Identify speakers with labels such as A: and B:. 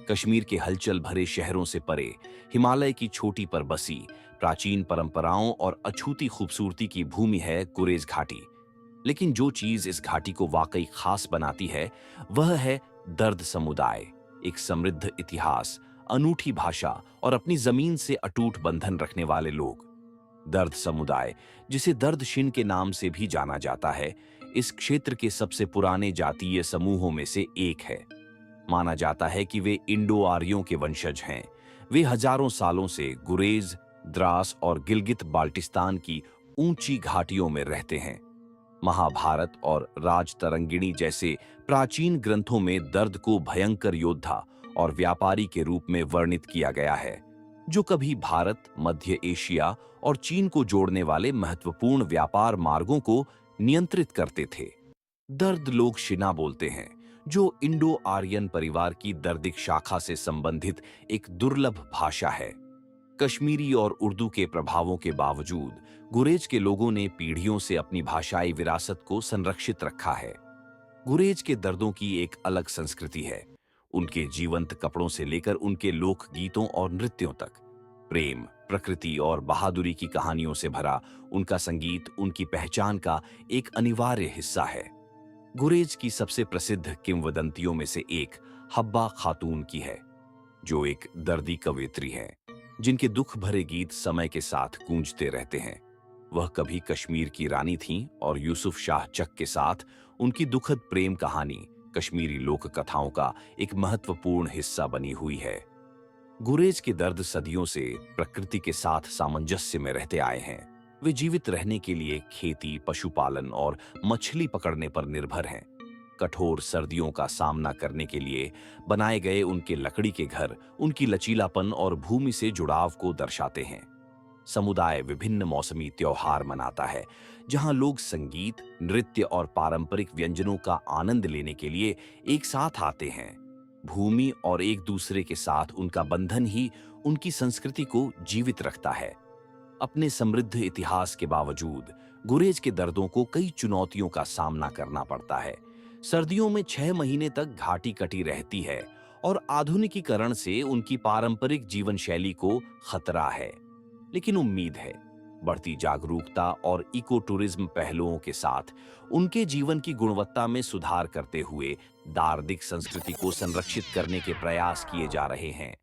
A: कश्मीर के हलचल भरे शहरों से परे, हिमालय की चोटी पर बसी प्राचीन परंपराओं और अछूती खूबसूरती की भूमि है गुरेज घाटी। लेकिन जो चीज इस घाटी को वाकई खास बनाती है, वह है दर्द समुदाय। एक समृद्ध इतिहास, अनूठी भाषा और अपनी जमीन से अटूट बंधन रखने वाले लोग। दर्द समुदाय, जिसे दर्द शिन के नाम से भी जाना जाता है, इस क्षेत्र के सबसे पुराने जातीय समूहों में से एक है। माना जाता है कि वे इंडो आर्यों के वंशज हैं। वे हजारों सालों से गुरेज, द्रास और गिलगित बाल्टिस्तान की ऊंची घाटियों में रहते हैं। महाभारत और राजतरंगिणी जैसे प्राचीन ग्रंथों में दर्द को भयंकर योद्धा और व्यापारी के रूप में वर्णित किया गया है, जो कभी भारत, मध्य एशिया और चीन को जोड़ने वाले महत्वपूर्ण व्यापार मार्गों को नियंत्रित करते थे। दर्द लोग शिना बोलते हैं, जो इंडो आर्यन परिवार की दर्दिक शाखा से संबंधित एक दुर्लभ भाषा है। कश्मीरी और उर्दू के प्रभावों के बावजूद गुरेज के लोगों ने पीढ़ियों से अपनी भाषाई विरासत को संरक्षित रखा है। गुरेज के दर्दों की एक अलग संस्कृति है। उनके जीवंत कपड़ों से लेकर उनके लोक गीतों और नृत्यों तक, प्रेम, प्रकृति और बहादुरी की कहानियों से भरा उनका संगीत उनकी पहचान का एक अनिवार्य हिस्सा है। गुरेज की सबसे प्रसिद्ध किंवदंतियों में से एक हब्बा खातून की है, जो एक दर्दी कवयित्री है, जिनके दुख भरे गीत समय के साथ गूंजते रहते हैं। वह कभी कश्मीर की रानी थीं और यूसुफ शाह चक के साथ उनकी दुखद प्रेम कहानी कश्मीरी लोक कथाओं का एक महत्वपूर्ण हिस्सा बनी हुई है। गुरेज के दर्द सदियों से प्रकृति के साथ सामंजस्य में रहते आए हैं। वे जीवित रहने के लिए खेती, पशुपालन और मछली पकड़ने पर निर्भर हैं। कठोर सर्दियों का सामना करने के लिए बनाए गए उनके लकड़ी के घर उनकी लचीलापन और भूमि से जुड़ाव को दर्शाते हैं। समुदाय विभिन्न मौसमी त्योहार मनाता है, जहां लोग संगीत, नृत्य और पारंपरिक व्यंजनों का आनंद लेने के लिए एक साथ आते हैं। भूमि और एक दूसरे के साथ उनका बंधन ही उनकी संस्कृति को जीवित रखता है। अपने समृद्ध इतिहास के बावजूद गुरेज के दर्दों को कई चुनौतियों का सामना करना पड़ता है। सर्दियों में 6 महीने तक घाटी कटी रहती है और आधुनिकीकरण से उनकी पारंपरिक जीवन शैली को खतरा है। लेकिन उम्मीद है, बढ़ती जागरूकता और इको टूरिज्म पहलुओं के साथ उनके जीवन की गुणवत्ता में सुधार करते हुए दार्दिक संस्कृति को संरक्षित करने के प्रयास किए जा रहे हैं।